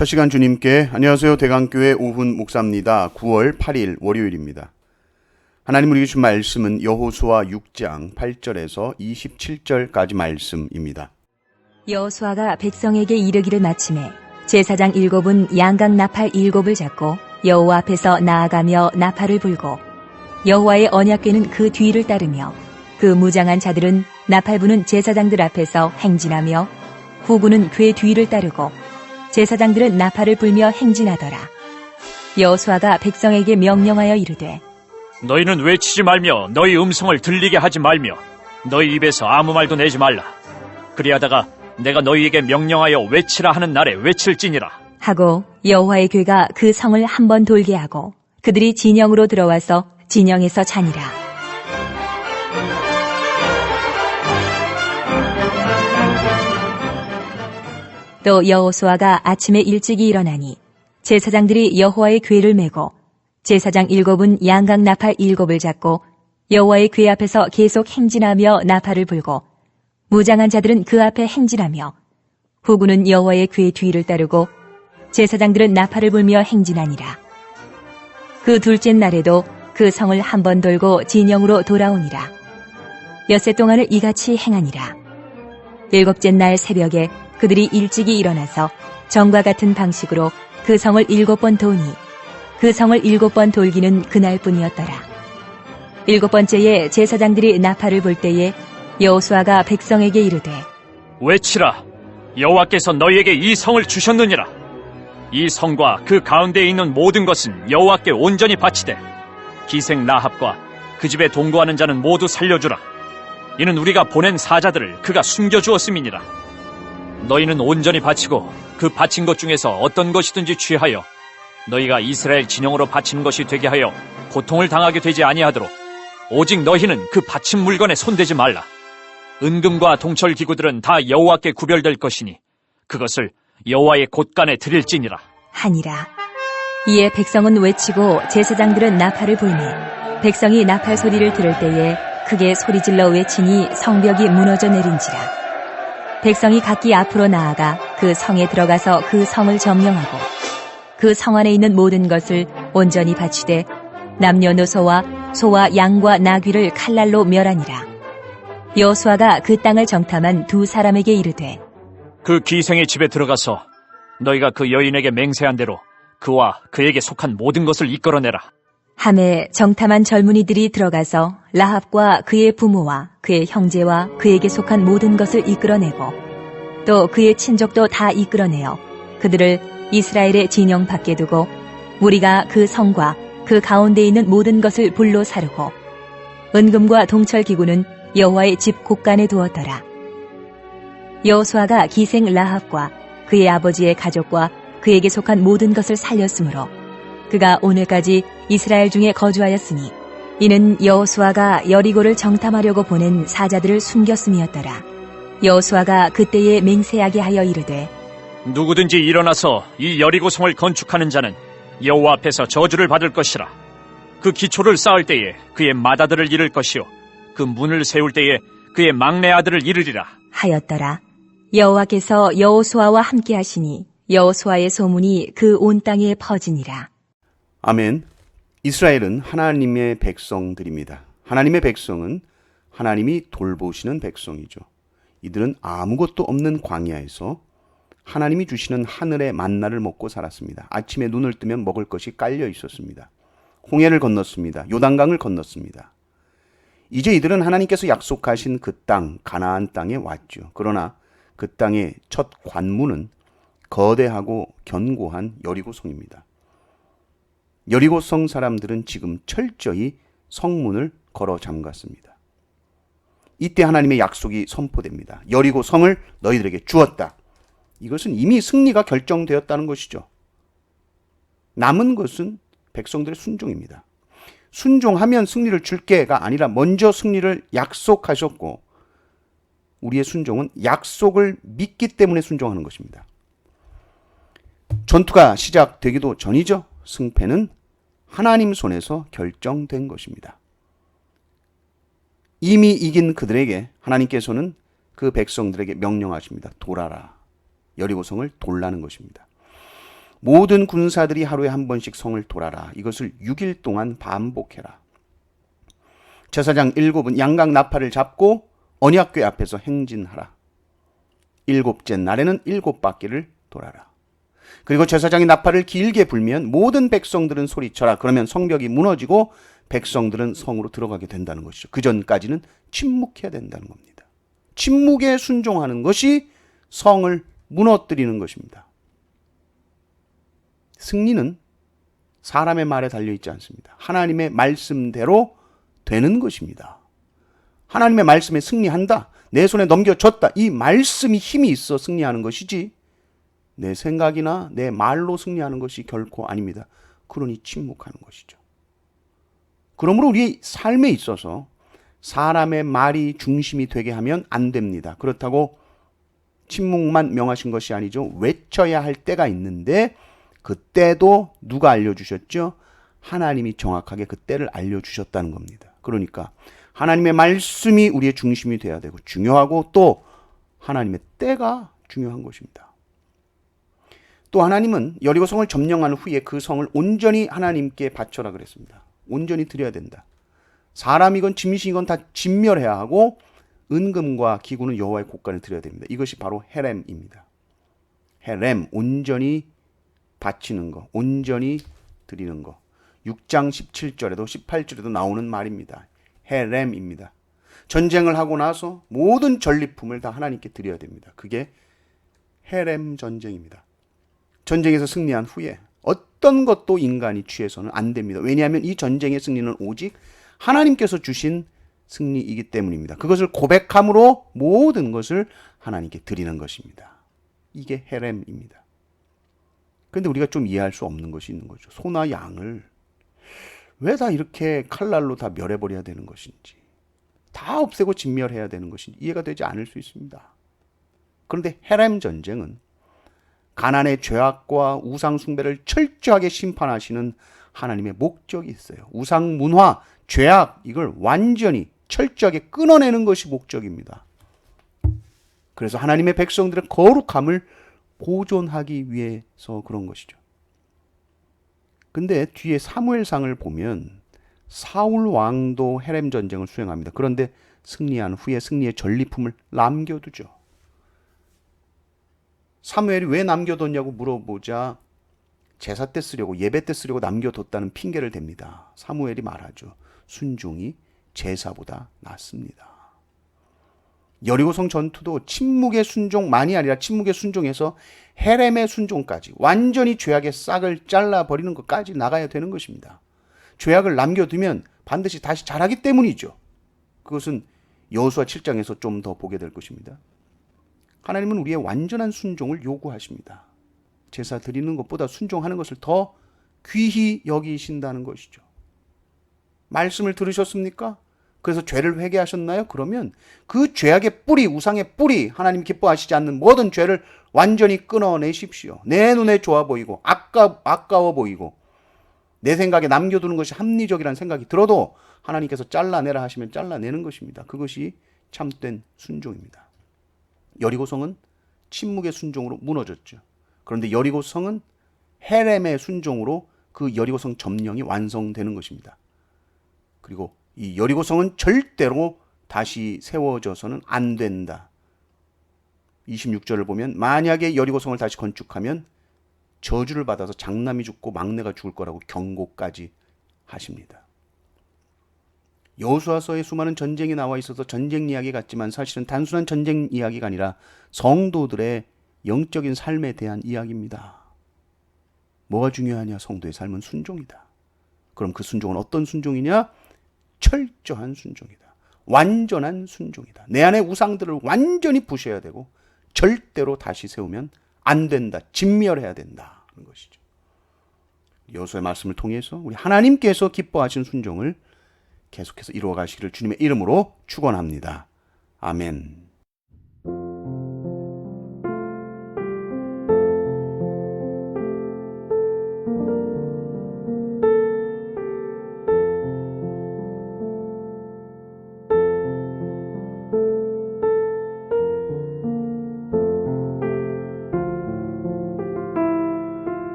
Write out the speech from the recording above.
첫 시간 주님께 안녕하세요. 대강교회 오훈 목사입니다. 9월 8일 월요일입니다. 하나님 우리에게 준 말씀은 여호수아 6장 8절에서 27절까지 말씀입니다. 여호수아가 백성에게 이르기를 마침에 제사장 7은 양각 나팔 7을 잡고 여호와 앞에서 나아가며 나팔을 불고 여호와의 언약궤는 그 뒤를 따르며 그 무장한 자들은 나팔 부는 제사장들 앞에서 행진하며 후군은 궤 뒤를 따르고 제사장들은 나팔을 불며 행진하더라. 여호수아가 백성에게 명령하여 이르되 너희는 외치지 말며 너희 음성을 들리게 하지 말며 너희 입에서 아무 말도 내지 말라. 그리하다가 내가 너희에게 명령하여 외치라 하는 날에 외칠지니라. 하고 여호와의 궤가 그 성을 한 번 돌게 하고 그들이 진영으로 들어와서 진영에서 자니라. 또 여호수아가 아침에 일찍이 일어나니 제사장들이 여호와의 궤를 메고 제사장 7은 양각 나팔 7을 잡고 여호와의 궤 앞에서 계속 행진하며 나팔을 불고 무장한 자들은 그 앞에 행진하며 후군은 여호와의 궤 뒤를 따르고 제사장들은 나팔을 불며 행진하니라. 그 둘째 날에도 그 성을 한 번 돌고 진영으로 돌아오니라. 엿새 동안을 이같이 행하니라. 일곱째 날 새벽에 그들이 일찍이 일어나서 전과 같은 방식으로 그 성을 7번 도니 그 성을 7번 돌기는 그날뿐이었더라. 7번째에 제사장들이 나팔을 불 때에 여호수아가 백성에게 이르되 외치라. 여호와께서 너희에게 이 성을 주셨느니라. 이 성과 그 가운데에 있는 모든 것은 여호와께 온전히 바치되 기생 라합과 그 집에 동거하는 자는 모두 살려주라. 이는 우리가 보낸 사자들을 그가 숨겨주었음이니라. 너희는 온전히 바치고 그 바친 것 중에서 어떤 것이든지 취하여 너희가 이스라엘 진영으로 바치는 것이 되게 하여 고통을 당하게 되지 아니하도록 오직 너희는 그 바친 물건에 손대지 말라. 은금과 동철 기구들은 다 여호와께 구별될 것이니 그것을 여호와의 곳간에 드릴지니라. 하니라. 이에 백성은 외치고 제사장들은 나팔을 불매 백성이 나팔 소리를 들을 때에 크게 소리질러 외치니 성벽이 무너져 내린지라. 백성이 각기 앞으로 나아가 그 성에 들어가서 그 성을 점령하고 그 성 안에 있는 모든 것을 온전히 바치되 남녀노소와 소와 양과 나귀를 칼날로 멸하니라. 여호수아가 그 땅을 정탐한 두 사람에게 이르되 그 기생의 집에 들어가서 너희가 그 여인에게 맹세한 대로 그와 그에게 속한 모든 것을 이끌어내라. 함에 정탐한 젊은이들이 들어가서 라합과 그의 부모와 그의 형제와 그에게 속한 모든 것을 이끌어내고 또 그의 친족도 다 이끌어내어 그들을 이스라엘의 진영 밖에 두고 우리가 그 성과 그 가운데 있는 모든 것을 불로 사르고 은금과 동철 기구는 여호와의 집 곳간에 두었더라. 여호수아가 기생 라합과 그의 아버지의 가족과 그에게 속한 모든 것을 살렸으므로 그가 오늘까지 이스라엘 중에 거주하였으니 이는 여호수아가 여리고를 정탐하려고 보낸 사자들을 숨겼음이었더라. 여호수아가 그때에 맹세하게 하여 이르되 누구든지 일어나서 이 여리고성을 건축하는 자는 여호와 앞에서 저주를 받을 것이라. 그 기초를 쌓을 때에 그의 맏아들을 잃을 것이요 그 문을 세울 때에 그의 막내 아들을 잃으리라 하였더라. 여호와께서 여호수아와 함께 하시니 여호수아의 소문이 그 온 땅에 퍼지니라. 아멘. 이스라엘은 하나님의 백성들입니다. 하나님의 백성은 하나님이 돌보시는 백성이죠. 이들은 아무것도 없는 광야에서 하나님이 주시는 하늘의 만나를 먹고 살았습니다. 아침에 눈을 뜨면 먹을 것이 깔려 있었습니다. 홍해를 건넜습니다. 요단강을 건넜습니다. 이제 이들은 하나님께서 약속하신 그 땅, 가나안 땅에 왔죠. 그러나 그 땅의 첫 관문은 거대하고 견고한 여리고성입니다. 여리고성 사람들은 지금 철저히 성문을 걸어 잠갔습니다. 이때 하나님의 약속이 선포됩니다. 여리고성을 너희들에게 주었다. 이것은 이미 승리가 결정되었다는 것이죠. 남은 것은 백성들의 순종입니다. 순종하면 승리를 줄게가 아니라 먼저 승리를 약속하셨고 우리의 순종은 약속을 믿기 때문에 순종하는 것입니다. 전투가 시작되기도 전이죠. 승패는 하나님 손에서 결정된 것입니다. 이미 이긴 그들에게 하나님께서는 그 백성들에게 명령하십니다. 돌아라. 여리고성을 돌라는 것입니다. 모든 군사들이 하루에 한 번씩 성을 돌아라. 이것을 6일 동안 반복해라. 제사장 7은 양각 나팔을 잡고 언약궤 앞에서 행진하라. 7째 날에는 7바퀴를 돌아라. 그리고 제사장이 나팔을 길게 불면 모든 백성들은 소리쳐라. 그러면 성벽이 무너지고 백성들은 성으로 들어가게 된다는 것이죠. 그 전까지는 침묵해야 된다는 겁니다. 침묵에 순종하는 것이 성을 무너뜨리는 것입니다. 승리는 사람의 말에 달려있지 않습니다. 하나님의 말씀대로 되는 것입니다. 하나님의 말씀에 승리한다. 내 손에 넘겨줬다. 이 말씀이 힘이 있어 승리하는 것이지 내 생각이나 내 말로 승리하는 것이 결코 아닙니다. 그러니 침묵하는 것이죠. 그러므로 우리 삶에 있어서 사람의 말이 중심이 되게 하면 안 됩니다. 그렇다고 침묵만 명하신 것이 아니죠. 외쳐야 할 때가 있는데 그때도 누가 알려주셨죠? 하나님이 정확하게 그 때를 알려주셨다는 겁니다. 그러니까 하나님의 말씀이 우리의 중심이 돼야 되고 중요하고 또 하나님의 때가 중요한 것입니다. 또 하나님은 여리고성을 점령한 후에 그 성을 온전히 하나님께 바쳐라 그랬습니다. 온전히 드려야 된다. 사람이건 짐승이건 다 진멸해야 하고 은금과 기구는 여호와의 곳간에 드려야 됩니다. 이것이 바로 헤렘입니다. 헤렘, 온전히 바치는 거, 온전히 드리는 거. 6장 17절에도 18절에도 나오는 말입니다. 헤렘입니다. 전쟁을 하고 나서 모든 전리품을 다 하나님께 드려야 됩니다. 그게 헤렘 전쟁입니다. 전쟁에서 승리한 후에 어떤 것도 인간이 취해서는 안 됩니다. 왜냐하면 이 전쟁의 승리는 오직 하나님께서 주신 승리이기 때문입니다. 그것을 고백함으로 모든 것을 하나님께 드리는 것입니다. 이게 헤렘입니다. 그런데 우리가 좀 이해할 수 없는 것이 있는 거죠. 소나 양을 왜 다 이렇게 칼날로 다 멸해버려야 되는 것인지, 다 없애고 진멸해야 되는 것인지 이해가 되지 않을 수 있습니다. 그런데 헤렘 전쟁은 가나안의 죄악과 우상 숭배를 철저하게 심판하시는 하나님의 목적이 있어요. 우상 문화, 죄악 이걸 완전히 철저하게 끊어내는 것이 목적입니다. 그래서 하나님의 백성들의 거룩함을 보존하기 위해서 그런 것이죠. 근데 뒤에 사무엘상을 보면 사울 왕도 헤렘 전쟁을 수행합니다. 그런데 승리한 후에 승리의 전리품을 남겨두죠. 사무엘이 왜 남겨뒀냐고 물어보자 제사 때 쓰려고 예배 때 쓰려고 남겨뒀다는 핑계를 댑니다. 사무엘이 말하죠. 순종이 제사보다 낫습니다. 여리고성 전투도 침묵의 순종만이 아니라 침묵의 순종에서 헤렘의 순종까지 완전히 죄악의 싹을 잘라버리는 것까지 나가야 되는 것입니다. 죄악을 남겨두면 반드시 다시 자라기 때문이죠. 그것은 여호수아 7장에서 좀 더 보게 될 것입니다. 하나님은 우리의 완전한 순종을 요구하십니다. 제사 드리는 것보다 순종하는 것을 더 귀히 여기신다는 것이죠. 말씀을 들으셨습니까? 그래서 죄를 회개하셨나요? 그러면 그 죄악의 뿌리, 우상의 뿌리, 하나님 기뻐하시지 않는 모든 죄를 완전히 끊어내십시오. 내 눈에 좋아 보이고 아까워 보이고 내 생각에 남겨두는 것이 합리적이라는 생각이 들어도 하나님께서 잘라내라 하시면 잘라내는 것입니다. 그것이 참된 순종입니다. 여리고성은 침묵의 순종으로 무너졌죠. 그런데 여리고성은 헤렘의 순종으로 그 여리고성 점령이 완성되는 것입니다. 그리고 이 여리고성은 절대로 다시 세워져서는 안 된다. 26절을 보면 만약에 여리고성을 다시 건축하면 저주를 받아서 장남이 죽고 막내가 죽을 거라고 경고까지 하십니다. 여호수아서에 수많은 전쟁이 나와 있어서 전쟁 이야기 같지만 사실은 단순한 전쟁 이야기가 아니라 성도들의 영적인 삶에 대한 이야기입니다. 뭐가 중요하냐? 성도의 삶은 순종이다. 그럼 그 순종은 어떤 순종이냐? 철저한 순종이다. 완전한 순종이다. 내 안의 우상들을 완전히 부셔야 되고 절대로 다시 세우면 안 된다. 진멸해야 된다. 하는 것이죠. 여호수아의 말씀을 통해서 우리 하나님께서 기뻐하신 순종을 계속해서 이루어 가시기를 주님의 이름으로 축원합니다. 아멘.